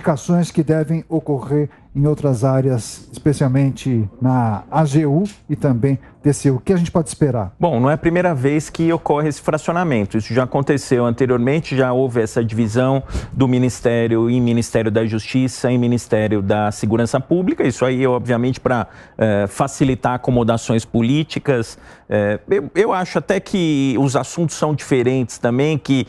indicações que devem ocorrer em outras áreas, especialmente na AGU e também TCU. O que a gente pode esperar? Bom, não é a primeira vez que ocorre esse fracionamento. Isso já aconteceu anteriormente, já houve essa divisão do Ministério em Ministério da Justiça e Ministério da Segurança Pública. Isso aí, obviamente, para facilitar acomodações políticas. Eu acho até que os assuntos são diferentes também, que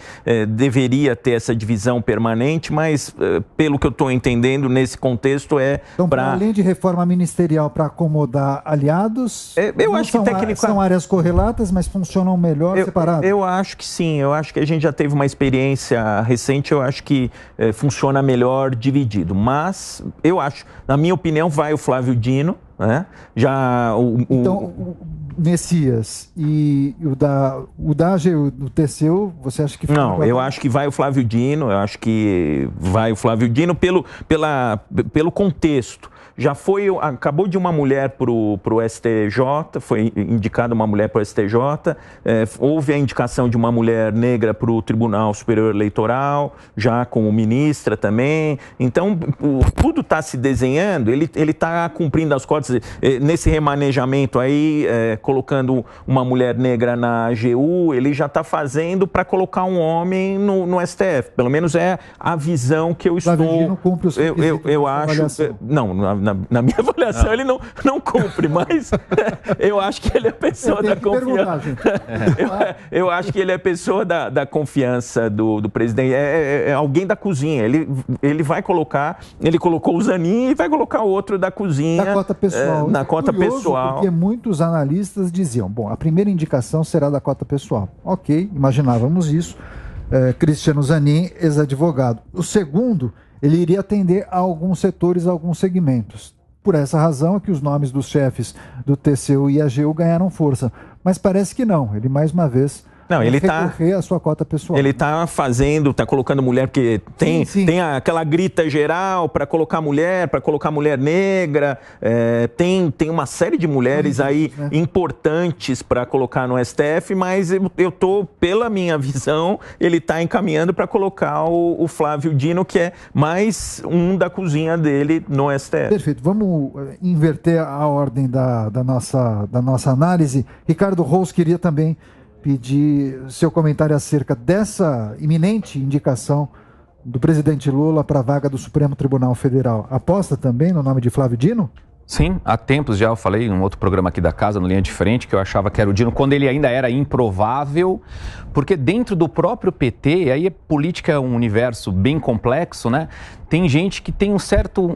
deveria ter essa divisão permanente, mas pelo que eu estou entendendo nesse contexto então, para além de reforma ministerial para acomodar aliados, eu acho que são áreas correlatas, mas funcionam melhor separadas? Eu acho que sim, eu acho que a gente já teve uma experiência recente, eu acho que funciona melhor dividido, mas eu acho, na minha opinião, vai o Flávio Dino, né? Então, o Messias e o da AGU, do TCU, você acha que... Não, eu acho que vai o Flávio Dino, pelo contexto. Já acabou de uma mulher para o STJ, foi indicada uma mulher para o STJ, houve a indicação de uma mulher negra para o Tribunal Superior Eleitoral, já como ministra também. Então, tudo está se desenhando, ele está cumprindo as cotas, nesse remanejamento aí, colocando uma mulher negra na AGU, ele já está fazendo para colocar um homem no STF. Pelo menos é a visão que eu estou... Não cumpre os eu acho... Não, na minha avaliação ele não cumpre, mas eu acho que ele é pessoa da confiança. Eu acho que ele é pessoa da confiança do presidente. É alguém da cozinha. Ele vai colocar, ele colocou o Zanin e vai colocar o outro da cozinha. Da cota pessoal. Na cota pessoal. Porque muitos analistas diziam, bom, a primeira indicação será da cota pessoal. Ok, imaginávamos isso. Cristiano Zanin, ex-advogado. O segundo, ele iria atender a alguns setores, a alguns segmentos. Por essa razão é que os nomes dos chefes do TCU e AGU ganharam força. Mas parece que não. Ele, mais uma vez, recorrer à sua cota pessoal. Ele está colocando mulher, porque tem aquela grita geral para colocar mulher negra, tem uma série de mulheres aí importantes para colocar no STF, mas eu estou, pela minha visão, ele está encaminhando para colocar o Flávio Dino, que é mais um da cozinha dele no STF. Perfeito. Vamos inverter a ordem da nossa análise. Ricardo Rous queria também pedir seu comentário acerca dessa iminente indicação do presidente Lula para a vaga do Supremo Tribunal Federal. Aposta também no nome de Flávio Dino? Sim, há tempos já eu falei em um outro programa aqui da casa, no Linha de Frente, que eu achava que era o Dino, quando ele ainda era improvável, porque dentro do próprio PT, aí a política é um universo bem complexo, né? Tem gente que tem um certo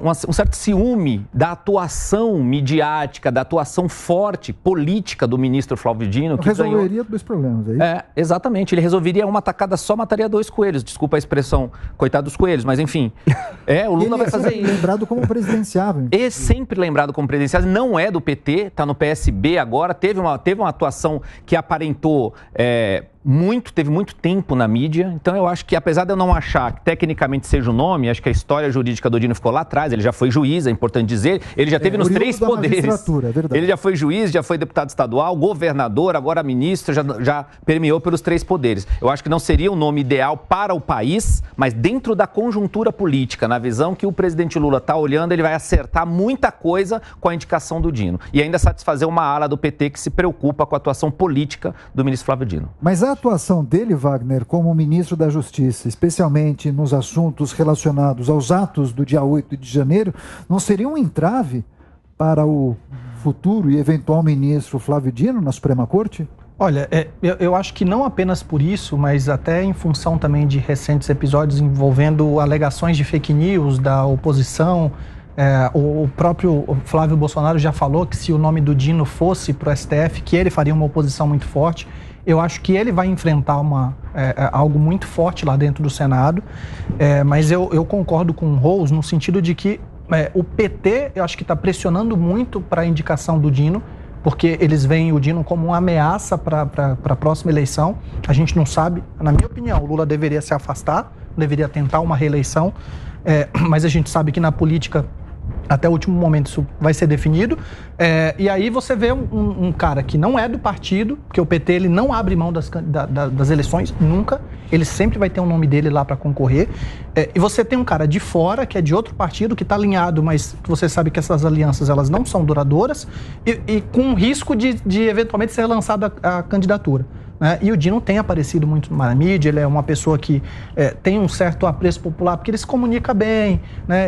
ciúme da atuação midiática, da atuação forte, política do ministro Flávio Dino. Que resolveria dois problemas aí. Exatamente, ele resolveria uma tacada só, mataria dois coelhos. Desculpa a expressão, coitado dos coelhos, mas enfim. O Lula vai fazer isso. Lembrado como presidenciável. É sempre lembrado como presidenciável, não é do PT, está no PSB agora, teve uma atuação que aparentou... teve muito tempo na mídia, então eu acho que, apesar de eu não achar que tecnicamente seja o nome, acho que a história jurídica do Dino ficou lá atrás, ele já foi juiz, é importante dizer, ele já teve nos três poderes. É ele já foi juiz, já foi deputado estadual, governador, agora ministro, já permeou pelos três poderes. Eu acho que não seria o nome ideal para o país, mas dentro da conjuntura política, na visão que o presidente Lula está olhando, ele vai acertar muita coisa com a indicação do Dino. E ainda satisfazer uma ala do PT que se preocupa com a atuação política do ministro Flávio Dino. Mas a atuação dele, Wagner, como ministro da Justiça, especialmente nos assuntos relacionados aos atos do dia 8 de janeiro, não seria um entrave para o futuro e eventual ministro Flávio Dino na Suprema Corte? Olha, eu acho que não apenas por isso, mas até em função também de recentes episódios envolvendo alegações de fake news da oposição. O próprio Flávio Bolsonaro já falou que se o nome do Dino fosse para o STF, que ele faria uma oposição muito forte. Eu acho que ele vai enfrentar algo muito forte lá dentro do Senado, mas eu concordo com o Rous no sentido de que o PT, eu acho que está pressionando muito para a indicação do Dino, porque eles veem o Dino como uma ameaça para a próxima eleição. A gente não sabe, na minha opinião, o Lula deveria se afastar, deveria tentar uma reeleição, mas a gente sabe que na política Até o último momento isso vai ser definido. E aí você vê um cara que não é do partido, porque o PT ele não abre mão das eleições, nunca. Ele sempre vai ter um nome dele lá para concorrer. E você tem um cara de fora, que é de outro partido, que está alinhado, mas você sabe que essas alianças elas não são duradouras, e com risco de eventualmente ser lançada a candidatura. E o Dino tem aparecido muito na mídia, ele é uma pessoa que tem um certo apreço popular, porque ele se comunica bem,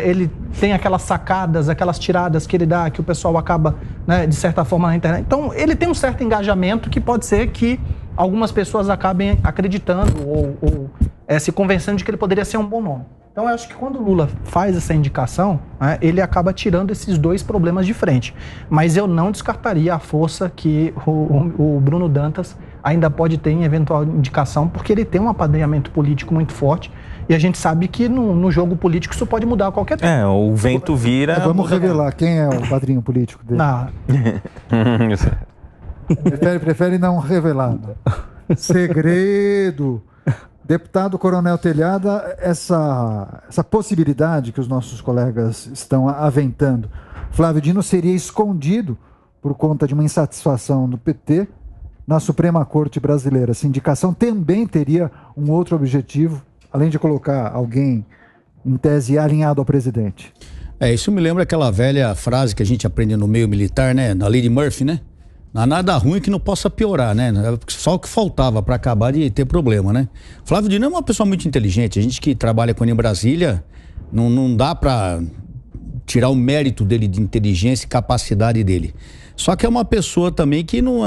ele tem aquelas sacadas, aquelas tiradas que ele dá, que o pessoal acaba, de certa forma, na internet. Então, ele tem um certo engajamento que pode ser que algumas pessoas acabem acreditando ou se convencendo de que ele poderia ser um bom nome. Então, eu acho que quando o Lula faz essa indicação, ele acaba tirando esses dois problemas de frente. Mas eu não descartaria a força que o Bruno Dantas ainda pode ter em eventual indicação, porque ele tem um apadrinhamento político muito forte. E a gente sabe que no jogo político isso pode mudar a qualquer tempo. O vento vira... Vamos revelar quem é o padrinho político dele. Prefere não revelar. Segredo. Deputado Coronel Telhada, essa possibilidade que os nossos colegas estão aventando, Flávio Dino seria escondido por conta de uma insatisfação do PT na Suprema Corte Brasileira. Essa indicação também teria um outro objetivo, além de colocar alguém, em tese, alinhado ao presidente. Isso me lembra aquela velha frase que a gente aprende no meio militar, na lei de Murphy, Não há nada ruim que não possa piorar, Só o que faltava para acabar de ter problema, Flávio Dino é uma pessoa muito inteligente. A gente que trabalha com ele em Brasília, não dá para tirar o mérito dele de inteligência e capacidade dele. Só que é uma pessoa também que não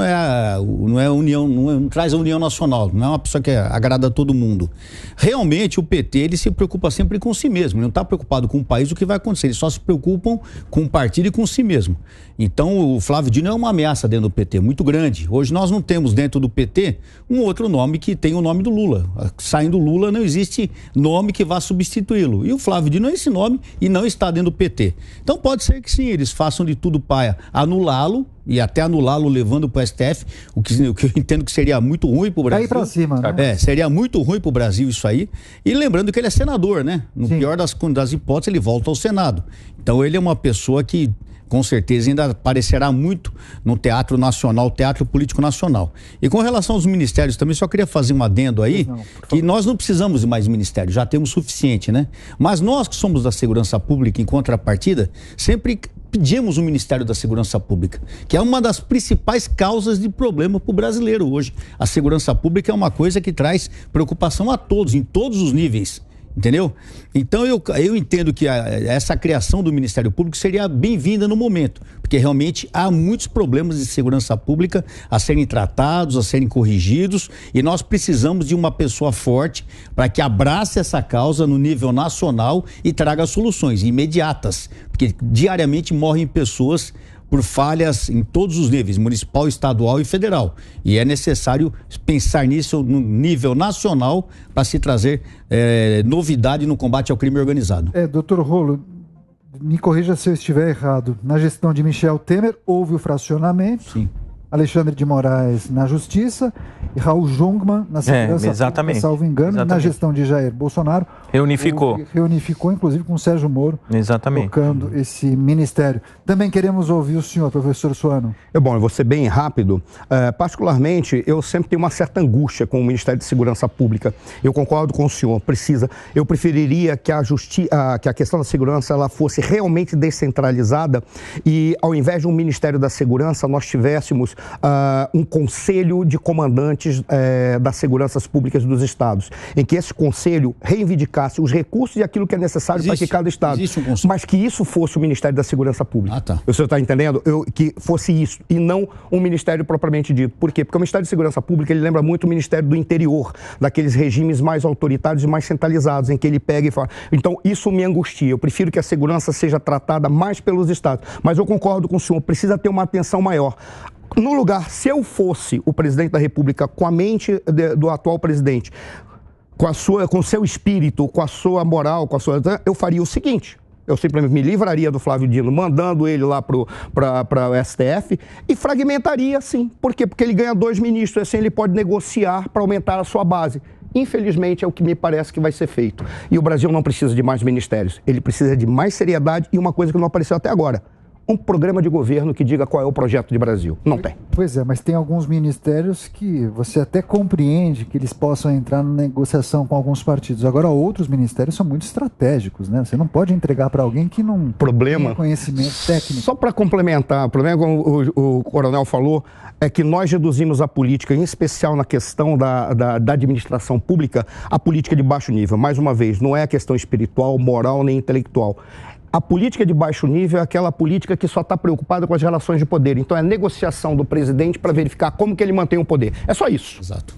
traz a união nacional, não é uma pessoa que agrada a todo mundo. Realmente o PT ele se preocupa sempre com si mesmo, ele não está preocupado com o país, o que vai acontecer, eles só se preocupam com o partido e com si mesmo. Então o Flávio Dino é uma ameaça dentro do PT, muito grande. Hoje nós não temos dentro do PT um outro nome que tem o nome do Lula. Saindo do Lula não existe nome que vá substituí-lo. E o Flávio Dino é esse nome e não está dentro do PT. Então pode ser que sim, eles façam de tudo para anulá-lo, e até anulá-lo levando para o STF, o que eu entendo que seria muito ruim para o Brasil. Aí para cima, seria muito ruim para o Brasil isso aí. E lembrando que ele é senador, No pior das hipóteses, ele volta ao Senado. Então ele é uma pessoa que com certeza ainda aparecerá muito no Teatro Nacional, Teatro Político Nacional. E com relação aos ministérios também, só queria fazer um adendo aí, que nós não precisamos de mais ministérios, já temos suficiente, Mas nós que somos da segurança pública, em contrapartida, sempre pedimos o Ministério da Segurança Pública, que é uma das principais causas de problema para o brasileiro hoje. A segurança pública é uma coisa que traz preocupação a todos, em todos os níveis. Entendeu? Então eu entendo que essa criação do Ministério Público seria bem-vinda no momento, porque realmente há muitos problemas de segurança pública a serem tratados, a serem corrigidos, e nós precisamos de uma pessoa forte para que abrace essa causa no nível nacional e traga soluções imediatas, porque diariamente morrem pessoas por falhas em todos os níveis, municipal, estadual e federal. E é necessário pensar nisso no nível nacional para se trazer novidade no combate ao crime organizado. Doutor Rolo, me corrija se eu estiver errado. Na gestão de Michel Temer, houve o fracionamento. Sim. Alexandre de Moraes na Justiça e Raul Jungmann na Segurança Pública, salvo engano. Exatamente. Na gestão de Jair Bolsonaro. Reunificou, inclusive, com o Sérgio Moro. Exatamente. Tocando esse ministério. Também queremos ouvir o senhor, professor Suano. Bom, eu vou ser bem rápido. Particularmente, eu sempre tenho uma certa angústia com o Ministério de Segurança Pública. Eu concordo com o senhor, eu preferiria que que a questão da segurança ela fosse realmente descentralizada e, ao invés de um Ministério da Segurança, nós tivéssemos um conselho de comandantes das seguranças públicas dos estados, em que esse conselho reivindicasse os recursos e aquilo que é necessário para que cada estado, mas que isso fosse o Ministério da Segurança Pública. O senhor está entendendo? Que fosse isso e não um ministério propriamente dito. Por quê? Porque o Ministério de Segurança Pública ele lembra muito o Ministério do Interior, daqueles regimes mais autoritários e mais centralizados, em que ele pega e fala. Então isso me angustia. Eu prefiro que a segurança seja tratada mais pelos estados. Mas eu concordo com o senhor, precisa ter uma atenção maior. No lugar, se eu fosse o presidente da República com a mente do atual presidente, com o seu espírito, com a sua moral, eu faria o seguinte: eu simplesmente me livraria do Flávio Dino, mandando ele lá para o STF e fragmentaria, sim. Por quê? Porque ele ganha 2 ministros, assim ele pode negociar para aumentar a sua base. Infelizmente, é o que me parece que vai ser feito. E o Brasil não precisa de mais ministérios. Ele precisa de mais seriedade e uma coisa que não apareceu até agora. Um programa de governo que diga qual é o projeto de Brasil. Não tem. Pois é, mas tem alguns ministérios que você até compreende que eles possam entrar na negociação com alguns partidos. Agora, outros ministérios são muito estratégicos, né? Você não pode entregar para alguém que não tem conhecimento técnico. Só para complementar, o problema, como o coronel falou, é que nós reduzimos a política, em especial na questão da administração pública, a política de baixo nível. Mais uma vez, não é a questão espiritual, moral nem intelectual. A política de baixo nível é aquela política que só está preocupada com as relações de poder. Então, é a negociação do presidente para verificar como que ele mantém o poder. É só isso. Exato.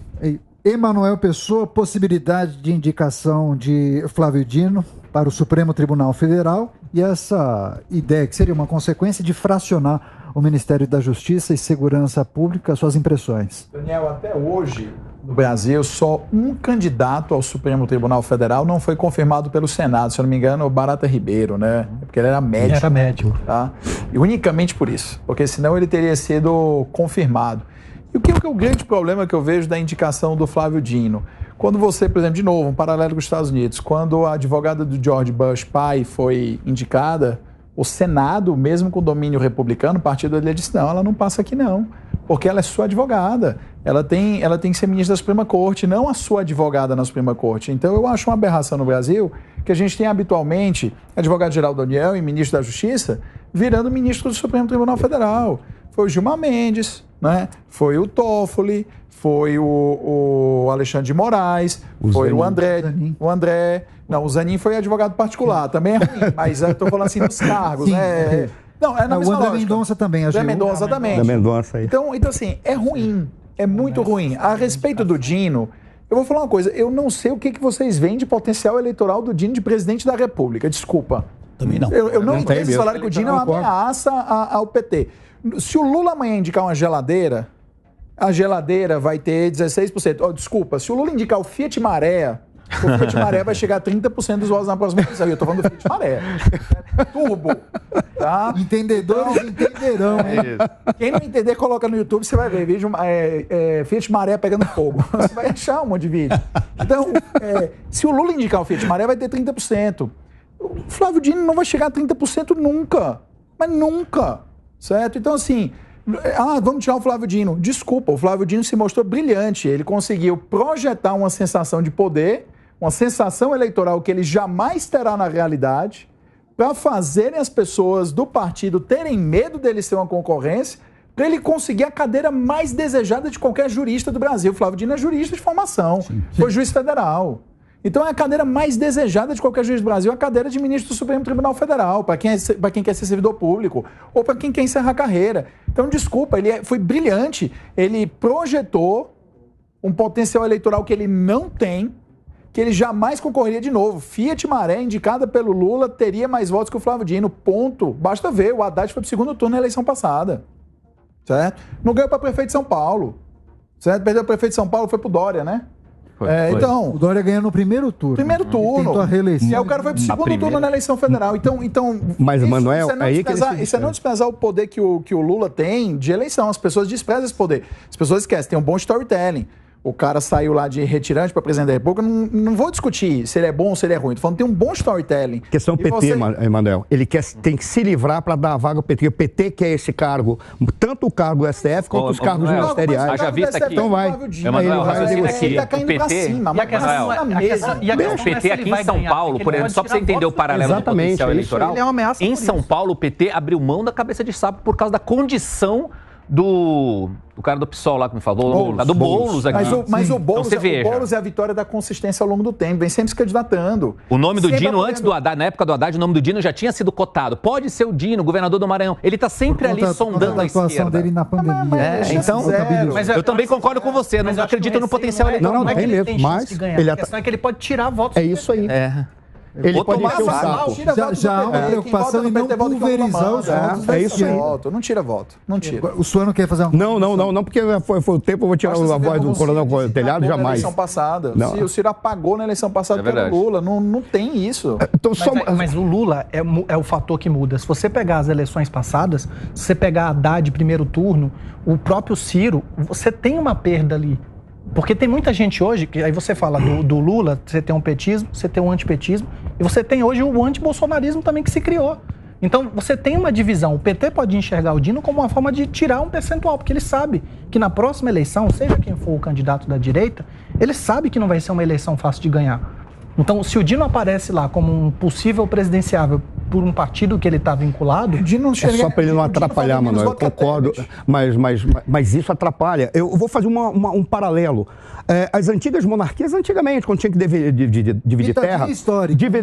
Emanuel Pessoa, possibilidade de indicação de Flávio Dino para o Supremo Tribunal Federal e essa ideia que seria uma consequência de fracionar o Ministério da Justiça e Segurança Pública, suas impressões. Daniel, até hoje, no Brasil, só um candidato ao Supremo Tribunal Federal não foi confirmado pelo Senado, se eu não me engano, o Barata Ribeiro, né? Porque ele era médico. Era médico. Tá? E unicamente por isso, porque senão ele teria sido confirmado. E o que é o grande problema que eu vejo da indicação do Flávio Dino? Quando você, por exemplo, de novo, um paralelo com os Estados Unidos, quando a advogada do George Bush pai foi indicada, o Senado, mesmo com domínio republicano, o partido dele disse, não, ela não passa aqui não, porque ela é sua advogada. Ela tem que ser ministra da Suprema Corte, não a sua advogada na Suprema Corte. Então, eu acho uma aberração no Brasil que a gente tem habitualmente advogado-geral da União e ministro da Justiça virando ministro do Supremo Tribunal Federal. Foi o Gilmar Mendes, né? Foi o Toffoli, foi o Alexandre de Moraes, foi o André. Não, o Zanin foi advogado particular, também é ruim, mas eu estou falando assim dos cargos, né? Não, é na mesma lógica. O André Mendonça também, André Mendonça também. André Mendonça aí. Então, assim, é ruim, é muito ruim. A respeito do Dino, eu vou falar uma coisa, eu não sei o que vocês veem de potencial eleitoral do Dino de presidente da República, desculpa. Também não. Eu não entendo vocês falarem que o Dino é uma ameaça ao PT. Se o Lula amanhã indicar uma geladeira, a geladeira vai ter 16%. Oh, desculpa, se o Lula indicar o Fiat Maré, o Fiat Maré vai chegar a 30% dos votos na próxima eleição. Eu tô falando do Fiat Maré. Turbo. Tá? Entendedores entenderão. Quem não entender, coloca no YouTube, você vai ver vídeo Fiat Maré pegando fogo. Você vai achar um monte de vídeo. Então, se o Lula indicar o Fiat Maré, vai ter 30%. O Flávio Dino não vai chegar a 30% nunca. Mas nunca. Certo? Então, assim, vamos tirar o Flávio Dino. Desculpa, o Flávio Dino se mostrou brilhante. Ele conseguiu projetar uma sensação de poder, uma sensação eleitoral que ele jamais terá na realidade, para fazerem as pessoas do partido terem medo dele ser uma concorrência, para ele conseguir a cadeira mais desejada de qualquer jurista do Brasil. O Flávio Dino é jurista de formação, foi juiz federal. Então é a cadeira mais desejada de qualquer juiz do Brasil, a cadeira de ministro do Supremo Tribunal Federal, para quem quer ser servidor público ou para quem quer encerrar a carreira. Então, desculpa, ele foi brilhante. Ele projetou um potencial eleitoral que ele não tem, que ele jamais concorreria de novo. Fiat Maré, indicada pelo Lula, teria mais votos que o Flávio Dino, ponto. Basta ver, o Haddad foi para o segundo turno na eleição passada. Certo? Não ganhou para prefeito de São Paulo. Certo? Perdeu o prefeito de São Paulo, foi para o Dória, né? Então, o Dória ganhou no primeiro turno. Tentou a reeleição. E aí o cara foi pro segundo turno na eleição federal. Então mas, Manuel, isso é não desprezar o poder que o Lula tem de eleição. As pessoas desprezam esse poder. As pessoas esquecem, tem um bom storytelling. O cara saiu lá de retirante para presidente da República, não vou discutir se ele é bom ou se ele é ruim. Tô falando que tem um bom storytelling. Questão PT, Emanuel. Ele tem que se livrar para dar a vaga ao PT. O PT quer esse cargo, tanto o cargo do STF quanto os cargos ministeriais. Haja vista aqui. Então vai. Emanuel, raciocínio aqui. Ele tá caindo pra cima. O PT aqui em São Paulo, por exemplo, só para você entender o paralelo do potencial eleitoral, em São Paulo o PT abriu mão da cabeça de sapo por causa da condição do cara do PSOL lá que me falou, do Boulos aqui. Mas o Boulos, então, o Boulos é a vitória da consistência ao longo do tempo, vem sempre se candidatando. O nome do Dino, antes do Haddad, na época do Haddad, o nome do Dino já tinha sido cotado. Pode ser o Dino, governador do Maranhão. Ele está sempre ali sondando a esquerda. Dele na pandemia. Mas eu também concordo com você, não acredito no potencial eleitoral. Não tem mesmo, mas a questão é que ele pode tirar votos. É isso aí. Ele pode encher o saco. Já há uma preocupação em não pulverizar os votos. É isso aí. Não tira voto. Não tira. O senhor não quer fazer uma... Não, porque foi o tempo, eu vou tirar a voz do coronel Telhado, jamais. Na eleição passada. O Ciro apagou na eleição passada pelo Lula. Não tem isso. Mas o Lula é o fator que muda. Se você pegar as eleições passadas, se você pegar a Haddad primeiro turno, o próprio Ciro, você tem uma perda ali. Porque tem muita gente hoje, que aí você fala do Lula, você tem um petismo, você tem um antipetismo, e você tem hoje o antibolsonarismo também que se criou. Então, você tem uma divisão. O PT pode enxergar o Dino como uma forma de tirar um percentual, porque ele sabe que na próxima eleição, seja quem for o candidato da direita, ele sabe que não vai ser uma eleição fácil de ganhar. Então, se o Dino aparece lá como um possível presidenciável por um partido que ele está vinculado... É só para ele não atrapalhar, Manuel, eu concordo, mas isso atrapalha. Eu vou fazer um paralelo. As antigas monarquias, antigamente, quando tinha que dividir terra,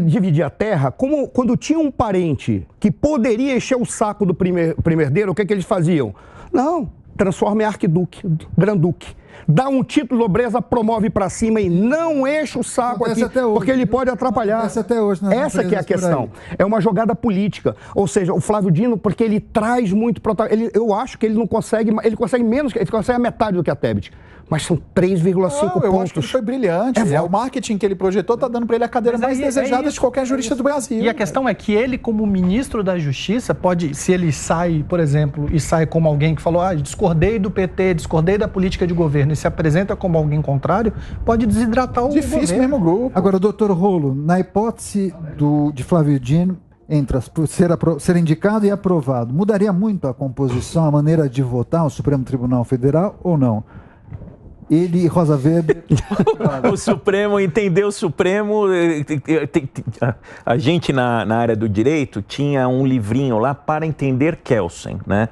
dividir a terra, quando tinha um parente que poderia encher o saco do primeiro-herdeiro, o que eles faziam? Não, transforma em arquiduque, granduque. Dá um título de nobreza, promove para cima e não enche o saco aqui, porque ele pode atrapalhar. Até hoje, né? Essa que é a questão. É uma jogada política. Ou seja, o Flávio Dino, porque ele traz muito protagonismo. Eu acho que ele não consegue, ele consegue menos, ele consegue a metade do que a Tebet. Mas são 3,5 pontos. Eu acho que ele foi brilhante. O marketing que ele projetou está dando para ele a cadeira mais desejada de qualquer jurista do Brasil. E a questão é que ele, como ministro da Justiça, pode, se ele sai, por exemplo, e sai como alguém que falou, discordei do PT, discordei da política de governo, e se apresenta como alguém contrário, pode desidratar o governo. Difícil mesmo o grupo. Agora, doutor Rolo, na hipótese de Flávio Dino, entre ser indicado e aprovado, mudaria muito a composição, a maneira de votar o Supremo Tribunal Federal ou não? Ele e Rosa Weber... O Supremo, entender o Supremo... A gente na área do direito tinha um livrinho lá para entender Kelsen, né?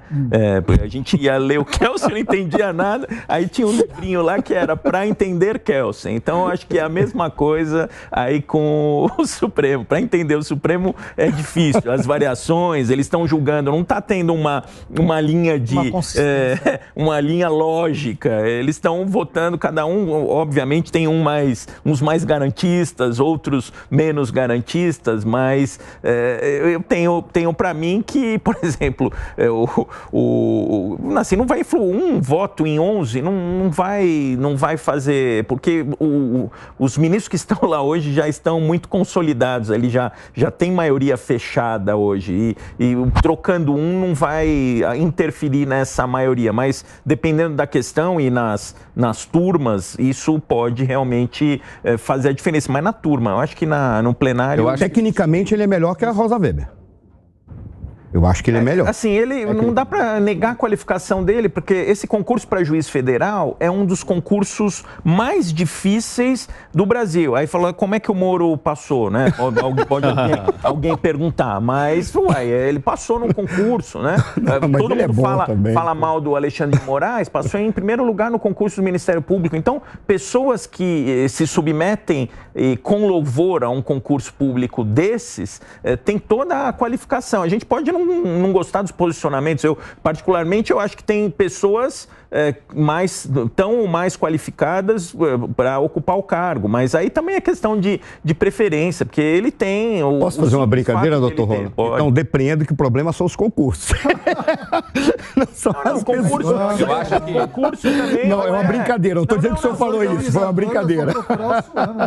A gente ia ler o Kelsen, não entendia nada, aí tinha um livrinho lá que era para entender Kelsen. Então, eu acho que é a mesma coisa aí com o Supremo. Para entender o Supremo é difícil. As variações, eles estão julgando, não está tendo uma linha de... uma linha lógica. Eles estão votando, cada um, obviamente, tem uns mais garantistas, outros menos garantistas, mas eu tenho para mim que, por exemplo, assim, não vai influir um voto em 11, não vai fazer, porque os ministros que estão lá hoje já estão muito consolidados, ele já tem maioria fechada hoje, e trocando não vai interferir nessa maioria, mas dependendo da questão e nas turmas, isso pode realmente fazer a diferença. Mas na turma, eu acho que no plenário... Tecnicamente, ele é melhor que a Rosa Weber. Eu acho que ele é melhor. Assim, não dá para negar a qualificação dele, porque esse concurso para juiz federal é um dos concursos mais difíceis do Brasil. Aí fala, como é que o Moro passou, né? Pode alguém perguntar, mas ele passou num concurso, né? Todo mundo fala mal do Alexandre de Moraes, passou em primeiro lugar no concurso do Ministério Público. Então, pessoas que se submetem com louvor a um concurso público desses, tem toda a qualificação. A gente pode não gostar dos posicionamentos. Particularmente, eu acho que tem pessoas tão mais qualificadas para ocupar o cargo, mas aí também é questão de preferência, porque ele tem... Posso fazer uma brincadeira, doutor Rolo? Então, depreendo que o problema são os concursos. Não, concurso, eu acho que concurso também... Não, é uma brincadeira, eu estou dizendo que o senhor falou isso, foi uma brincadeira.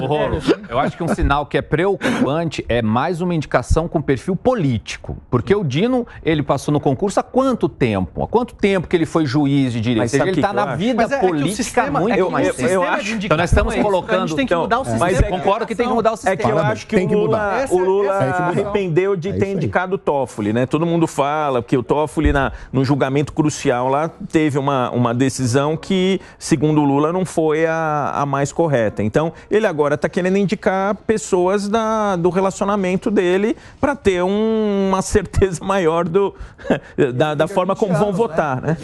Rolo, eu acho que um sinal que é preocupante é mais uma indicação com perfil político, porque o Dino, ele passou no concurso há quanto tempo? Há quanto tempo que ele foi juiz de direito? Ele está na vida política há muito mais. Eu acho. Então nós estamos colocando... A gente tem que mudar o sistema. Mas concordo que tem que mudar o sistema. É que eu acho que o Lula arrependeu de ter indicado o Toffoli, né? Todo mundo fala que o Toffoli, no julgamento crucial lá, teve uma decisão que, segundo o Lula, não foi a mais correta. Então, ele agora está querendo indicar pessoas do relacionamento dele para ter uma certeza maior da forma como vão votar, né?